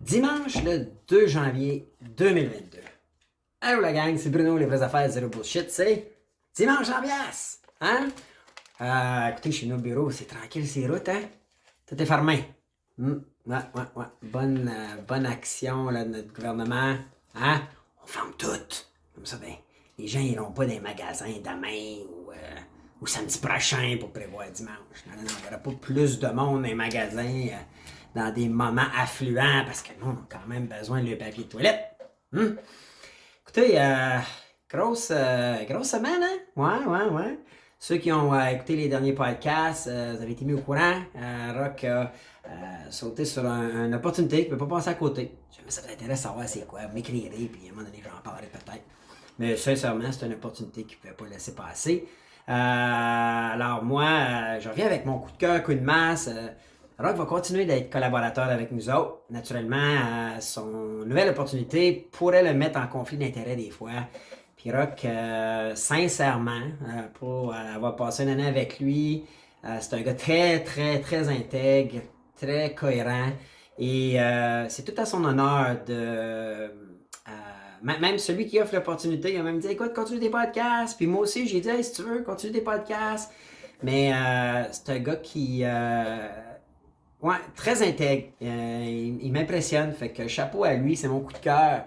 Dimanche le 2 janvier 2022. Allô la gang, c'est Bruno, les vraies affaires, zéro bullshit, c'est dimanche en pièce, hein? Écoutez, chez nous au bureau, c'est tranquille, c'est route, hein? Tout est fermé. Ouais. Bonne action, là, de notre gouvernement, hein? On ferme tout. Comme ça, ben, les gens n'iront pas dans les magasins demain ou samedi prochain pour prévoir dimanche. Non, il n'y aura pas plus de monde dans les magasins dans des moments affluents parce que nous, on a quand même besoin de papier de toilette. Écoutez, grosse semaine, hein? Ouais. Ceux qui ont écouté les derniers podcasts, vous avez été mis au courant. Rock a sauté sur une opportunité qui ne peut pas passer à côté. Jamais ça vous intéresse de savoir c'est quoi, vous m'écrirez, puis à un moment donné, j'en parlerai peut-être. Mais sincèrement, c'est une opportunité qui ne pouvait pas laisser passer. Alors moi, je reviens avec mon coup de cœur, coup de masse. Rock va continuer d'être collaborateur avec nous autres. Naturellement, son nouvelle opportunité pourrait le mettre en conflit d'intérêts des fois. Puis Rock, sincèrement, pour avoir passé une année avec lui, c'est un gars très intègre, très cohérent. Et c'est tout à son honneur de... même celui qui offre l'opportunité, il a même dit, écoute, continue tes podcasts. Puis moi aussi, j'ai dit, hey, si tu veux, continue tes podcasts. Mais c'est un gars qui... ouais, très intègre. Il m'impressionne. Fait que chapeau à lui, c'est mon coup de cœur.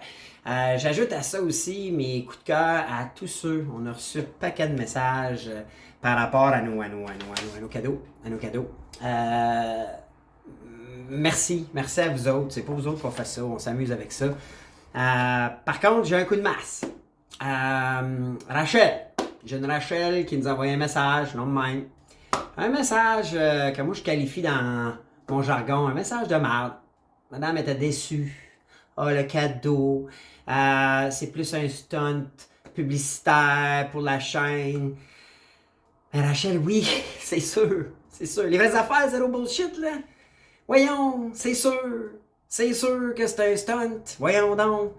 J'ajoute à ça aussi mes coups de cœur à tous ceux. On a reçu un paquet de messages par rapport à nos cadeaux. Merci à vous autres. C'est pas vous autres qu'on fait ça. On s'amuse avec ça. Par contre, j'ai un coup de masse. Rachel. J'ai une Rachel qui nous a envoyé un message, non de même. Un message que moi je qualifie dans mon jargon, un message de merde. Madame était déçue. Ah, le cadeau. C'est plus un stunt publicitaire pour la chaîne. Mais Rachel, oui, c'est sûr. Les vraies affaires, zéro bullshit, là. Voyons, c'est sûr. C'est sûr que c'est un stunt. Voyons donc.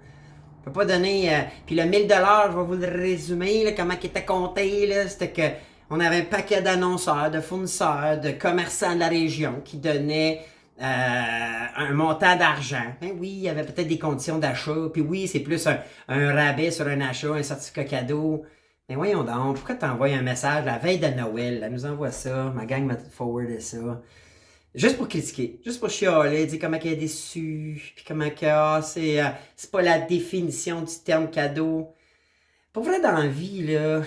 On peut pas donner... Puis le 1000$, je vais vous le résumer, là, comment il était compté, là. C'était que on avait un paquet d'annonceurs, de fournisseurs, de commerçants de la région qui donnaient un montant d'argent. Ben oui, il y avait peut-être des conditions d'achat, puis oui, c'est plus un rabais sur un achat, un certificat cadeau. Mais voyons donc, pourquoi t'envoies un message la veille de Noël? Elle nous envoie ça, ma gang m'a forwardé ça. Juste pour critiquer, juste pour chialer, dire comment elle est déçue, puis comment c'est pas la définition du terme cadeau. Pour vrai, dans la vie, là,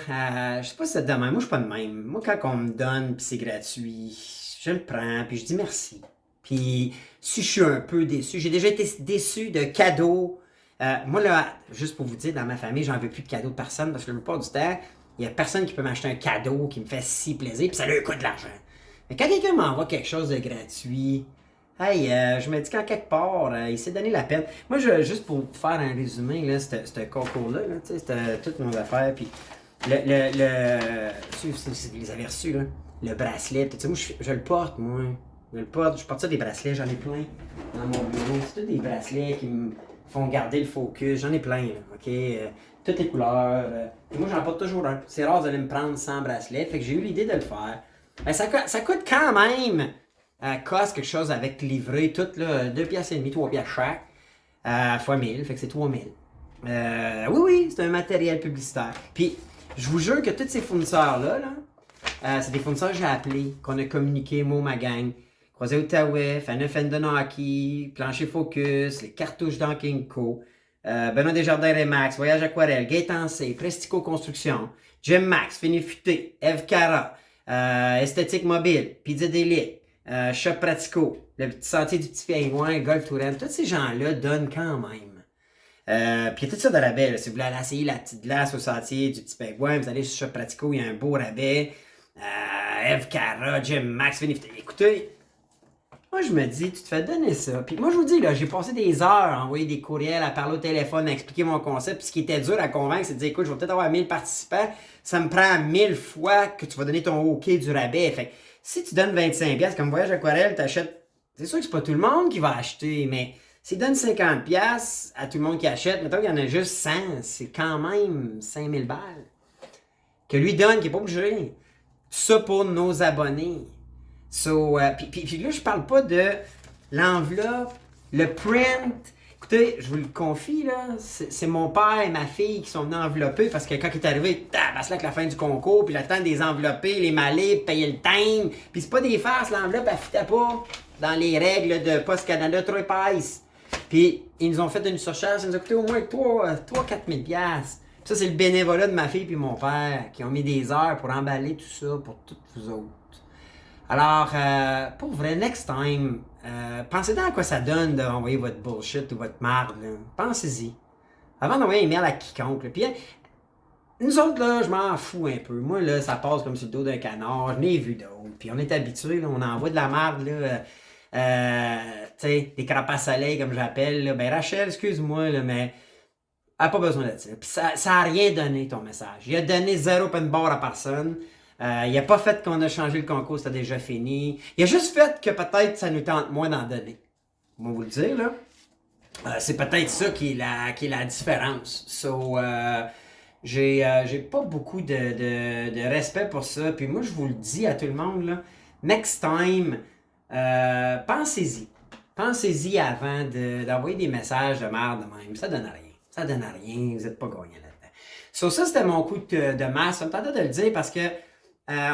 je sais pas si c'est de même. Moi, je suis pas de même. Moi, quand on me donne pis c'est gratuit, je le prends puis je dis merci. Puis si je suis un peu déçu, j'ai déjà été déçu de cadeaux. Moi, là, juste pour vous dire, dans ma famille, j'en veux plus de cadeaux de personne parce que la plupart du temps, il y a personne qui peut m'acheter un cadeau qui me fait si plaisir puis ça lui coûte de l'argent. Mais quand quelqu'un m'envoie quelque chose de gratuit, hey, je me dis qu'en quelque part, il s'est donné la peine. Moi, juste pour faire un résumé, là, ce concours-là, là, c'était toutes nos affaires. Puis, vous les avez reçus, là, le bracelet. Moi, je le porte, moi. Je porte ça des bracelets, j'en ai plein dans mon bureau. C'est tous des bracelets qui me font garder le focus. J'en ai plein, là, OK? Toutes les couleurs. Et moi, j'en porte toujours un. C'est rare d'aller me prendre 100 bracelets. Fait que j'ai eu l'idée de le faire. Ben, ça coûte quand même... coste quelque chose avec livré, tout, là, 2 piastres et demi, 3 piastres chaque, fois 1000, fait que c'est 3000. Oui, c'est un matériel publicitaire. Puis, je vous jure que tous ces fournisseurs-là, c'est des fournisseurs que j'ai appelés, qu'on a communiqué, moi, ma gang. Croisé Outaouais, Fan Fendon Hockey, Plancher Focus, les cartouches Dunking Co., Benoît Desjardins Remax, Voyage Aquarelle, Gaëtan C, Prestico Construction, Jim Max, Finifuté, Eve Cara, Esthétique Mobile, Pizza d'Élite, Shop Pratico, le petit sentier du petit pingouin, Golf Touraine, tous ces gens-là donnent quand même. Puis il y a tout ça de rabais. Là. Si vous voulez aller essayer la petite glace au sentier du petit pingouin, vous allez sur Shop Pratico, il y a un beau rabais. Eve Cara, Jim Max, écoutez, moi je me dis, tu te fais donner ça. Puis moi je vous dis, là, j'ai passé des heures à envoyer des courriels, à parler au téléphone, à expliquer mon concept. Puis ce qui était dur à convaincre, c'est de dire, écoute, je vais peut-être avoir 1000 participants. Ça me prend 1000 fois que tu vas donner ton OK du rabais. Fait si tu donnes 25$, comme Voyage Aquarelle, t'achètes. C'est sûr que c'est pas tout le monde qui va acheter, mais s'il donne 50$ à tout le monde qui achète, mettons qu'il y en a juste 100, c'est quand même 5000 balles. Que lui donne, qui n'est pas obligé. Ça pour nos abonnés. Puis là, je parle pas de l'enveloppe Le print, écoutez, je vous le confie, là, c'est mon père et ma fille qui sont venus envelopper parce que quand il est arrivé, tabaslac la fin du concours, puis le temps de les envelopper, les maller, payer le timbre, puis c'est pas des farces, l'enveloppe, elle fitait pas dans les règles de Post Canada trop épaisse. Puis ils nous ont fait une surcharge, ça nous a coûté au moins 3-4 000 piastres. Ça, c'est le bénévolat de ma fille et mon père qui ont mis des heures pour emballer tout ça pour toutes vous autres. Alors, pour vrai, next time, pensez donc à quoi ça donne d'envoyer votre bullshit ou votre marde. Pensez-y. Avant d'envoyer un email à quiconque. Puis, nous autres, là, je m'en fous un peu. Moi, là, ça passe comme sur le dos d'un canard. Je n'ai vu d'autres. Puis, on est habitués, là, on envoie de la marde, là. Tu sais, des crapauds soleil, comme j'appelle. Là. Ben, Rachel, excuse-moi, là, mais elle n'a pas besoin de ça. Puis, ça n'a rien donné, ton message. Il a donné 0 open bar à personne. Il n'a pas fait qu'on a changé le concours, c'était déjà fini. Il a juste fait que peut-être ça nous tente moins d'en donner. On va vous le dire, là. C'est peut-être ça qui est la différence. So, j'ai pas beaucoup de respect pour ça. Puis moi, je vous le dis à tout le monde, là. Next time, pensez-y. Pensez-y avant d'envoyer des messages de merde de même. Ça donne rien. Ça donne rien. Vous n'êtes pas gagnant là-dedans. So, ça, c'était mon coup de masse. Ça me tentait de le dire parce que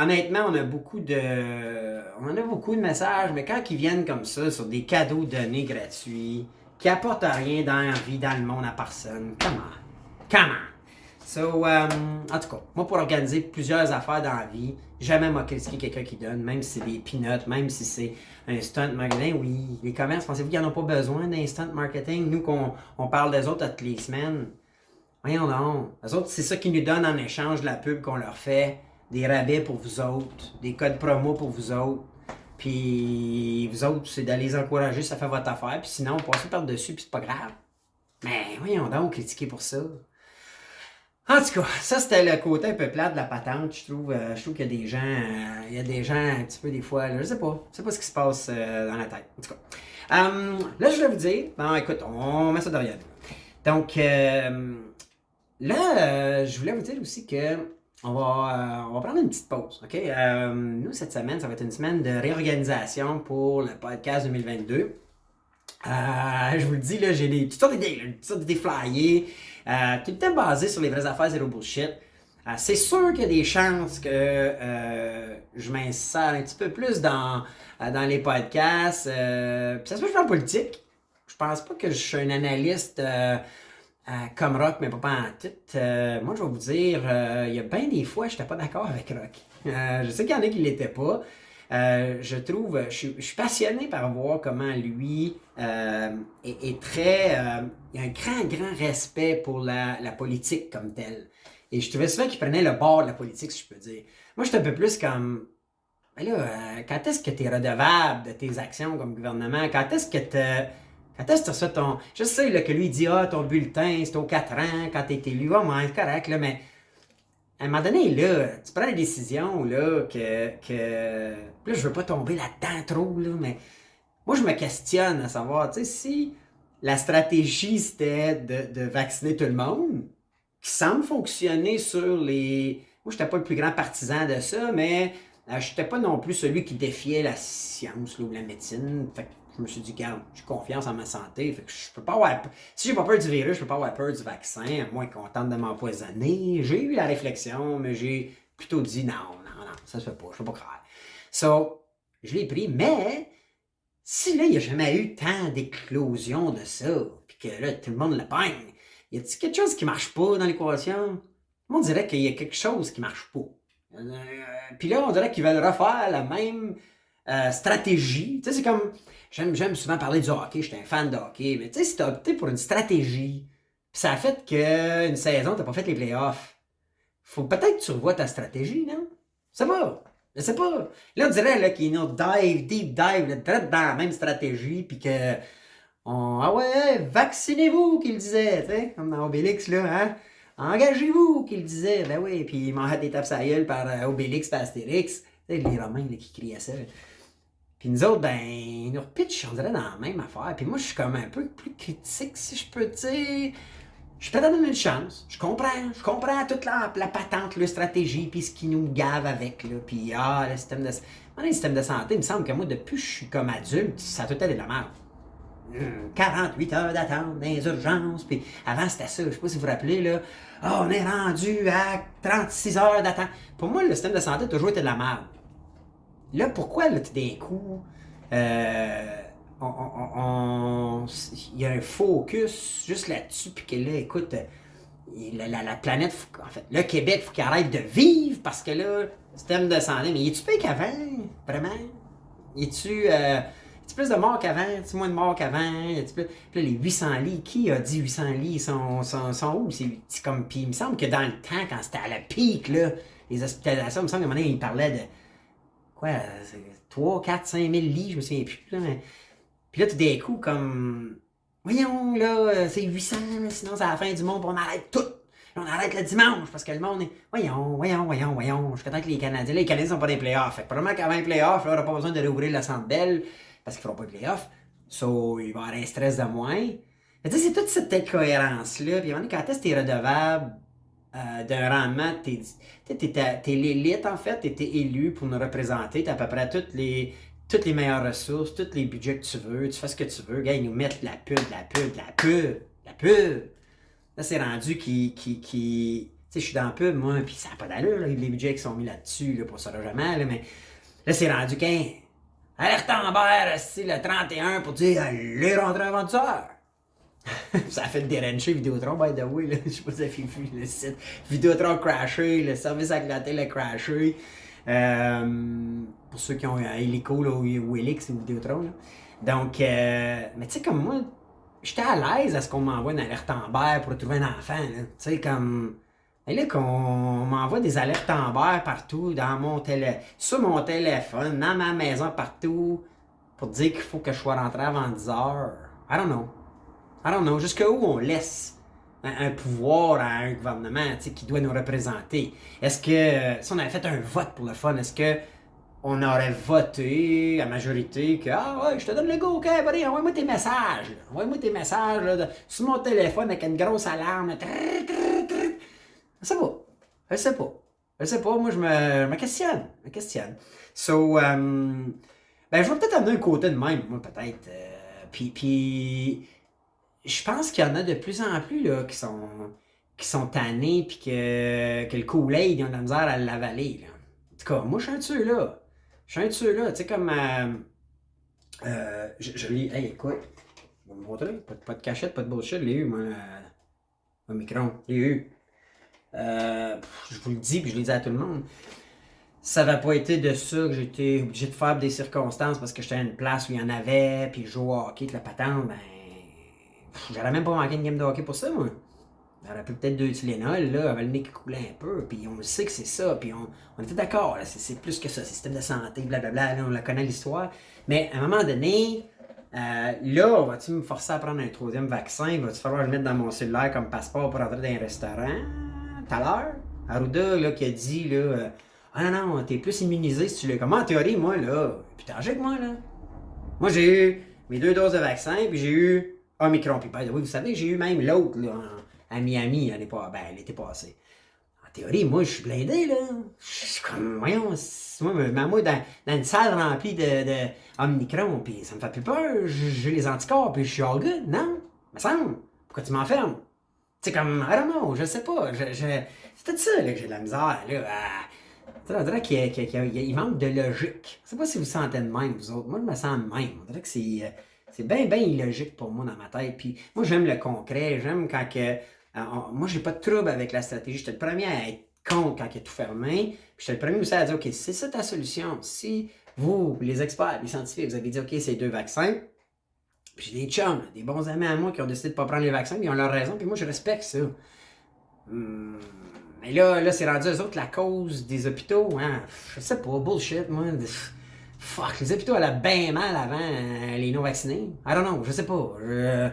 honnêtement, on en a beaucoup de messages, mais quand ils viennent comme ça, sur des cadeaux donnés gratuits, qui apportent rien dans la vie, dans le monde à personne, comment? So, en tout cas, moi, pour organiser plusieurs affaires dans la vie, jamais m'a critiqué quelqu'un qui donne, même si c'est des peanuts, même si c'est un stunt marketing. Oui, les commerces, pensez-vous qu'ils n'en ont pas besoin d'un stunt marketing? Nous, qu'on parle des autres toutes les semaines. Voyons donc. Les autres, c'est ça qu'ils nous donnent en échange de la pub qu'on leur fait. Des rabais pour vous autres, des codes promo pour vous autres. Puis vous autres, c'est d'aller les encourager, ça fait votre affaire. Puis sinon, passez par-dessus, puis c'est pas grave. Mais voyons donc, critiquer pour ça. En tout cas, ça c'était le côté un peu plat de la patente. Je trouve qu'il y a des gens, un petit peu des fois, là, je sais pas ce qui se passe dans la tête. En tout cas, là je voulais vous dire, bon écoute, on met ça derrière nous. Donc là, je voulais vous dire aussi que on va prendre une petite pause, OK? Nous, cette semaine, ça va être une semaine de réorganisation pour le podcast 2022. Je vous le dis, là, j'ai toutes sortes d'idées flyées, tout le temps basé sur les vraies affaires zéro bullshit. C'est sûr qu'il y a des chances que je m'insère un petit peu plus dans les podcasts. Puis ça se peut que je suis en politique. Je pense pas que je suis un analyste comme Rock, mais pas en tout. Moi, je vais vous dire, il y a bien des fois, je n'étais pas d'accord avec Rock. Je sais qu'il y en a qui ne l'étaient pas. Je trouve, je suis passionné par voir comment lui est très... il a un grand respect pour la politique comme telle. Et je trouvais souvent qu'il prenait le bord de la politique, si je peux dire. Moi, je suis un peu plus comme... Ben là, quand est-ce que tu es redevable de tes actions comme gouvernement? Quand est-ce que tu reçois ton... Je sais là, que lui, il dit « Ah, ton bulletin, c'est aux 4 ans, quand tu es élu. » Ah, moi, c'est correct, là, mais... À un moment donné, là, tu prends la décision, là, que... Là, je veux pas tomber là-dedans trop, là, mais... Moi, je me questionne à savoir, tu sais, si la stratégie, c'était de vacciner tout le monde, qui semble fonctionner sur les... Moi, j'étais pas le plus grand partisan de ça, mais j'étais pas non plus celui qui défiait la science, là, ou la médecine. Fait que je me suis dit, garde, j'ai confiance en ma santé. Fait que je peux pas avoir... Si j'ai pas peur du virus, je peux pas avoir peur du vaccin, à moins qu'on tente de m'empoisonner. J'ai eu la réflexion, mais j'ai plutôt dit non, ça se fait pas, je peux pas croire. So, je l'ai pris, mais si là, il n'y a jamais eu tant d'éclosion de ça, puis que là, tout le monde le peigne, y a-t-il quelque chose qui marche pas dans l'équation? Moi, on dirait qu'il y a quelque chose qui marche pas. Puis là, on dirait qu'ils veulent refaire la même stratégie. Tu sais, c'est comme... J'aime souvent parler du hockey, j'étais un fan de hockey, mais tu sais, si t'as opté pour une stratégie, pis ça a fait qu'une saison, t'as pas fait les playoffs, faut peut-être que tu revoies ta stratégie, non? Je sais pas. Là, on dirait là, qu'ils nous deep dive, là, direct dans la même stratégie, pis que... ah ouais, vaccinez-vous, qu'il disait, tu sais, comme dans Obélix, là, hein? Engagez-vous, qu'il disait, ben oui, puis il m'en a des tapes à la gueule par Obélix et Astérix, tu sais, les Romains là, qui criaient ça. Puis nous autres, ben, ils nous repitchent, on dirait, dans la même affaire. Puis moi, je suis comme un peu plus critique, si je peux dire. Je suis peut-être donner une chance. Je comprends toute la patente, la stratégie, puis ce qui nous gave avec, là. Puis, le système de santé, il me semble que moi, depuis que je suis comme adulte, ça a tout été de la merde. 48 heures d'attente dans les urgences. Puis avant, c'était ça. Je sais pas si vous vous rappelez, là. Ah, on est rendu à 36 heures d'attente. Pour moi, le système de santé a toujours été de la merde. Là, pourquoi, là, tout d'un coup, il y a un focus juste là-dessus, puis que là, écoute, la planète, en fait, le Québec, faut qu'il arrête de vivre parce que là, le système de santé, mais est-tu pire qu'avant? Vraiment? Est-tu plus de morts qu'avant? Est-tu moins de morts qu'avant? Puis là, les 800 lits, qui a dit 800 lits sont où? C'est comme, puis il me semble que dans le temps, quand c'était à la pique, là, les hospitalisations, il me semble qu'à un moment donné, il parlait de quoi, 3, 4, 5 000 lits, je me souviens plus. Là, mais... Puis là, tout d'un coup, comme, voyons, là, c'est 800, là, sinon c'est la fin du monde, on arrête tout. Là, on arrête le dimanche, parce que le monde est, voyons, je suis content que les Canadiens sont pas des playoffs. Fait que probablement qu'avant les playoffs, là, on n'a pas besoin de réouvrir le Centre Bell, parce qu'ils feront pas de playoffs. So, il va y avoir un stress de moins. Mais tu sais, c'est toute cette incohérence-là. Puis, quand est-ce que t'es redevable d'un rendement, t'es l'élite, en fait, t'es élu pour nous représenter, t'as à peu près toutes les meilleures ressources, tous les budgets que tu veux, tu fais ce que tu veux, gars, ils nous mettent la pub. Là, c'est rendu qui tu sais, je suis dans la pub, moi, puis ça n'a pas d'allure, là, les budgets qui sont mis là-dessus, là, pour ça, jamais, là, mais là, c'est rendu qu'un alerte Amber, c'est le 31 pour dire, allez rentrer avant 10 heures. Ça a fait déranger Vidéotron, by the way, là. Je sais pas si vous avez vu le site. Vidéotron a crashé, le service à clientèle a crashé. Pour ceux qui ont un hélico là, ou Helix ou Vidéotron. Là. Donc, mais tu sais, comme moi, j'étais à l'aise à ce qu'on m'envoie une alerte Amber pour retrouver un enfant. Tu sais, comme. Et là, qu'on m'envoie des alertes Amber partout, sur mon téléphone, dans ma maison, partout, pour dire qu'il faut que je sois rentré avant 10 heures. I don't know. Jusqu'à où on laisse un pouvoir à un gouvernement qui doit nous représenter? Est-ce que, si on avait fait un vote pour le fun, est-ce que on aurait voté à majorité que ah ouais, je te donne le go, ok, buddy, envoie-moi tes messages. Envoie-moi tes messages là, sur mon téléphone avec une grosse alarme. Je sais pas. Moi, je me questionne. So, ben, je vais peut-être amener un côté de même, moi, peut-être. Puis je pense qu'il y en a de plus en plus là, qui sont tannés puis que le Kool-Aid, ils ont de la misère à l'avaler. Là. En tout cas, moi, je suis un de ceux-là. Tu sais, comme... je l'ai... Hey, écoute, je vais me montrer. Pas de cachette, pas de bullshit. Je l'ai eu, moi, au micro. Je l'ai eu. Je vous le dis, puis je l'ai dit à tout le monde. Ça n'avait pas été de ça que j'étais obligé de faire des circonstances parce que j'étais à une place où il y en avait, puis je jouais au hockey, la patente, ben... J'aurais même pas manqué une game de hockey pour ça, moi. J'aurais pu peut-être 2 Tylenol, là, avec le nez qui coulait un peu, puis on le sait que c'est ça, puis on était d'accord, là, c'est plus que ça, c'est système de santé, blablabla, là, on la connaît l'histoire. Mais à un moment donné, là, vas-tu me forcer à prendre un 3e vaccin? Va-tu falloir le mettre dans mon cellulaire comme passeport pour entrer dans un restaurant? Tout à l'heure, Arruda, là, qui a dit, là, ah non, t'es plus immunisé si tu l'as. Comment en théorie, moi, là, putain, j'ai que moi, là. Moi, j'ai eu mes 2 doses de vaccin, puis j'ai eu Omicron. Puis, by the way, vous savez, j'ai eu même l'autre, là, à Miami, l'été passé. En théorie, moi, je suis blindé, là. Je suis comme, voyons, moi, dans une salle remplie de Omicron, puis ça me fait plus peur. J'ai les anticorps, puis je suis all good, non? Me semble. Pourquoi tu m'enfermes? C'est comme, I don't know, je sais pas. C'est peut-être ça, là, que j'ai de la misère, là. On dirait qu'il manque de logique. Je sais pas si vous sentez de même, vous autres. Moi, je me sens de même. On dirait que c'est bien illogique pour moi dans ma tête. Puis moi, j'aime le concret. J'aime quand que... moi, j'ai pas de trouble avec la stratégie. J'étais le premier à être contre quand il est tout fermé. Puis j'étais le premier aussi à dire, OK, c'est ça ta solution. Si vous, les experts, les scientifiques, vous avez dit, OK, c'est 2 vaccins. Puis j'ai des chums, des bons amis à moi qui ont décidé de pas prendre les vaccins. Puis ils ont leur raison. Puis moi, je respecte ça. Mais là, c'est rendu eux autres la cause des hôpitaux. Hein? Je sais pas, bullshit, moi. Fuck, les hôpitaux allaient bien mal avant les non-vaccinés. I don't know, je sais pas. De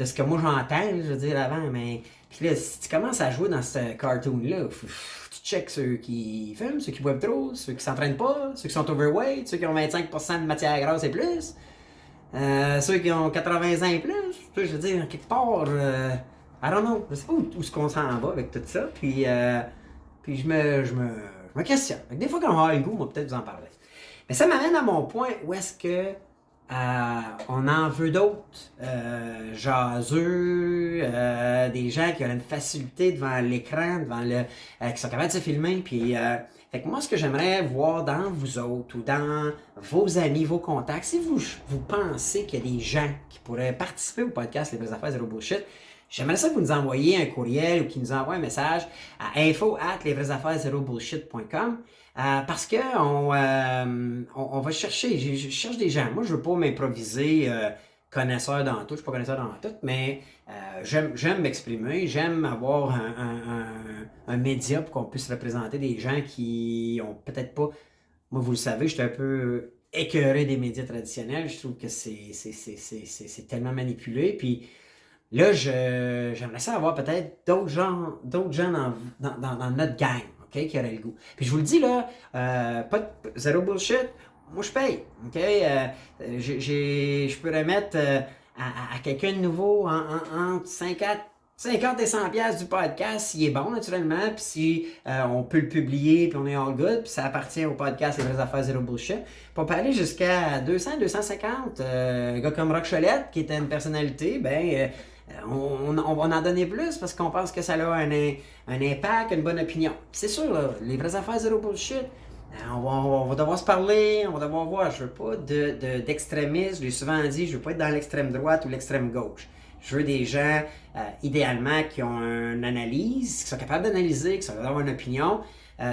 ce que moi j'entends, je veux dire, avant, mais... Puis là, si tu commences à jouer dans ce cartoon-là, tu checkes ceux qui fument, ceux qui boivent trop, ceux qui s'entraînent pas, ceux qui sont overweight, ceux qui ont 25% de matière grasse et plus, ceux qui ont 80 ans et plus. Je veux dire, quelque part... I don't know, je sais pas où est-ce qu'on s'en va avec tout ça, puis je me questionne. Des fois, quand on va avoir le goût, on va peut-être vous en parler. Mais ça m'amène à mon point où est-ce que on en veut d'autres, jaseux, des gens qui ont une facilité devant l'écran, qui sont capables de se filmer. Puis, fait que moi, ce que j'aimerais voir dans vous autres ou dans vos amis, vos contacts, si vous pensez qu'il y a des gens qui pourraient participer au podcast Les Vraies Affaires Zéro Bullshit, j'aimerais ça que vous nous envoyiez un courriel ou qu'ils nous envoient un message à info@lesvraiesaffaires0bullshit.com. Parce que on va chercher, je cherche des gens. Moi, je veux pas m'improviser connaisseur dans tout, je suis pas connaisseur dans tout, mais j'aime m'exprimer, j'aime avoir un média pour qu'on puisse représenter des gens qui ont peut-être pas. Moi, vous le savez, je suis un peu écœuré des médias traditionnels. Je trouve que c'est tellement manipulé. Puis là, j'aimerais ça avoir peut-être d'autres gens dans notre gang. Okay, qui aurait le goût. Puis je vous le dis là, pas de zéro bullshit, moi je paye. Okay? Je peux remettre à quelqu'un de nouveau entre 50 et 100 pièces du podcast s'il est bon naturellement, puis si on peut le publier, puis on est all good, puis ça appartient au podcast Les Vraies Affaires Zéro Bullshit. Puis on peut aller jusqu'à 200, 250. Un gars comme Rock Cholette, qui était une personnalité, ben on va en donner plus parce qu'on pense que ça a un impact, une bonne opinion. C'est sûr, là, les vraies affaires zéro bullshit, on va devoir se parler, on va devoir voir. Je veux pas d'extrémisme, je l'ai souvent dit, je veux pas être dans l'extrême droite ou l'extrême gauche. Je veux des gens, idéalement, qui ont une analyse, qui sont capables d'analyser, qui sont capables d'avoir une opinion,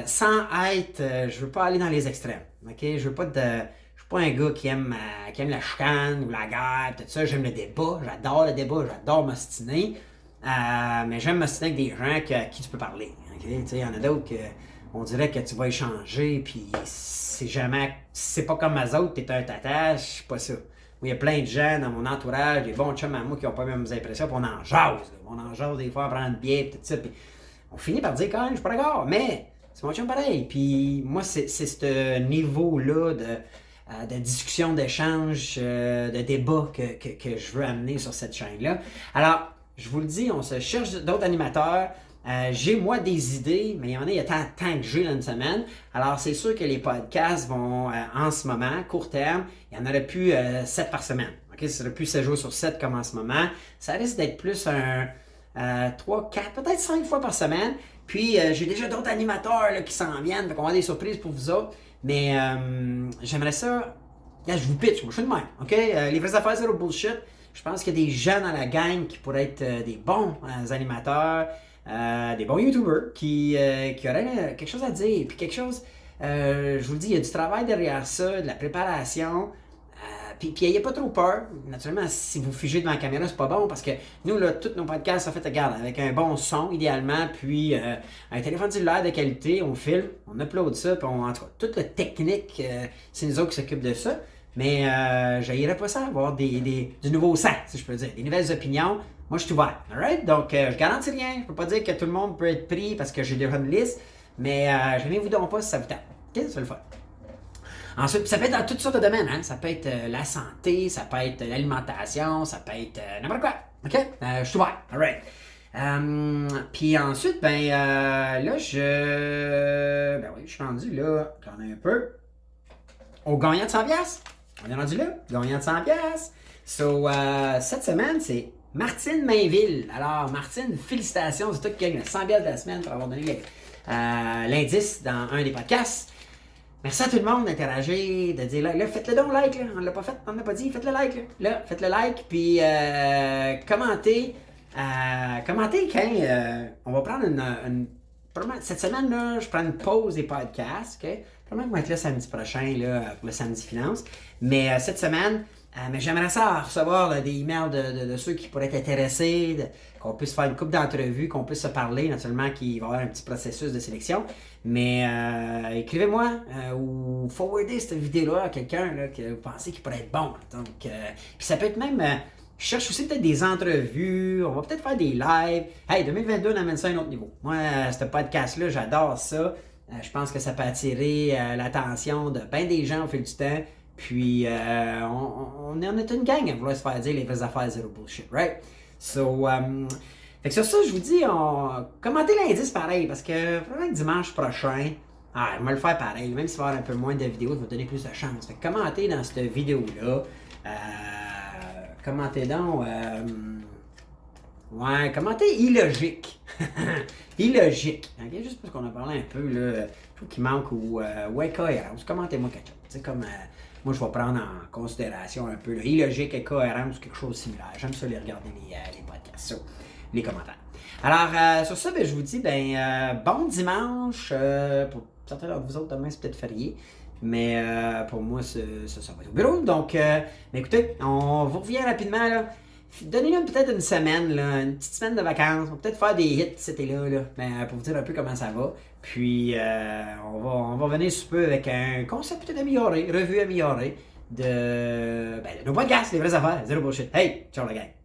sans être, je veux pas aller dans les extrêmes. Okay? Je veux pas je suis pas un gars qui aime la chicane ou la guerre, tout ça. J'aime le débat, j'adore m'ostiner. Mais j'aime m'ostiner avec des gens à qui tu peux parler. Okay? Il y en a d'autres on dirait que tu vas échanger, puis c'est pas comme eux autres, t'es un tata, je suis pas ça. Moi, il y a plein de gens dans mon entourage, des bons chums à moi qui n'ont pas les mêmes impressions, puis on en jase. Là. On en jase des fois, on prend une bière, tout ça, puis on finit par dire quand même, je suis pas d'accord, mais c'est mon chum pareil. Puis moi, c'est ce niveau-là de discussion, d'échange, de débat que je veux amener sur cette chaîne-là. Alors, je vous le dis, on se cherche d'autres animateurs. J'ai moi des idées, mais il y en a, il y a tant que j'ai dans une semaine. Alors, c'est sûr que les podcasts vont, en ce moment, court terme, il y en aurait plus 7 par semaine. Okay? Ça serait plus 7 jours sur 7 comme en ce moment. Ça risque d'être plus 3, 4, peut-être 5 fois par semaine. Puis, j'ai déjà d'autres animateurs là, qui s'en viennent, donc on va avoir des surprises pour vous autres. Mais j'aimerais ça. Là, je vous pitch, moi je suis de même. OK? Les vraies affaires zéro bullshit. Je pense qu'il y a des gens dans la gang qui pourraient être des bons animateurs, des bons YouTubers qui auraient quelque chose à dire. Puis quelque chose, je vous le dis, il y a du travail derrière ça, de la préparation. Puis ayez pas trop peur. Naturellement, si vous figez devant la caméra, c'est pas bon parce que nous, là, tous nos podcasts sont faits, regarde, avec un bon son, idéalement, puis un téléphone cellulaire de qualité, on filme, on upload ça, puis en tout cas, toute la technique, c'est nous autres qui s'occupent de ça. Mais j'aillerais pas ça avoir du nouveau sang, si je peux dire, des nouvelles opinions. Moi, je suis ouvert. Alright? Donc, je garantis rien. Je peux pas dire que tout le monde peut être pris parce que j'ai déjà une liste, mais gênez-vous donc pas si ça vous tente. OK? C'est le fun. Ensuite, ça peut être dans toutes sortes de domaines. Hein? Ça peut être la santé, ça peut être l'alimentation, ça peut être n'importe quoi. OK? Je suis ouvert. All right. Puis ensuite, là, ben oui, je suis rendu là, j'en ai un peu. Au gagnant de 100$. On est rendu là, gagnant de 100$. So, cette semaine, c'est Martine Mainville. Alors, Martine, félicitations, c'est toi qui gagne 100$ de la semaine pour avoir donné l'indice dans un des podcasts. Merci à tout le monde d'interagir, de dire là, faites-le donc like, là. On l'a pas fait, on l'a pas dit, faites le like, là, faites le like, puis commentez quand on va prendre cette semaine, là, je prends une pause des podcasts, ok? Probablement qu'on va être là samedi prochain, là, pour le samedi finance, mais cette semaine, mais j'aimerais ça recevoir là, des emails de ceux qui pourraient être intéressés, qu'on puisse faire une couple d'entrevues, qu'on puisse se parler, naturellement qu'il va y avoir un petit processus de sélection. Mais écrivez-moi ou forwardez cette vidéo-là à quelqu'un là, que vous pensez qu'il pourrait être bon. Donc, puis ça peut être même, je cherche aussi peut-être des entrevues, on va peut-être faire des lives. Hey, 2022, on amène ça à un autre niveau. Moi, ce podcast-là, j'adore ça. Je pense que ça peut attirer l'attention de bien des gens au fil du temps. Puis, on est une gang à vouloir se faire dire les vraies affaires zéro bullshit, right? So, fait que sur ça, je vous dis, commentez l'indice pareil, parce que probablement que dimanche prochain, on va le faire pareil, même s'il va y avoir un peu moins de vidéos, ça va donner plus de chance. Fait que commentez dans cette vidéo-là, Commentez donc. Ouais, commentez illogique. Illogique. Okay? Juste parce qu'on a parlé un peu, là, je trouve qu'il manque ou ouais, cohérence. Commentez-moi quelque chose. C'est comme. Moi, je vais prendre en considération un peu là, illogique et cohérence, quelque chose de similaire. J'aime ça les regarder les podcasts, ça, les commentaires. Alors, sur ça, ben, je vous dis bon dimanche. Pour certains d'entre vous autres, demain, c'est peut-être férié. Mais pour moi, ça va être au bureau. Donc, écoutez, on vous revient rapidement. Là. Donnez-nous peut-être une semaine, là, une petite semaine de vacances. On va peut-être faire des hits cet été-là, là, pour vous dire un peu comment ça va. Puis, on va venir sous peu avec un concept peut-être amélioré, revue améliorée de nos podcasts, les vraies affaires, zéro bullshit. Hey, ciao la gang!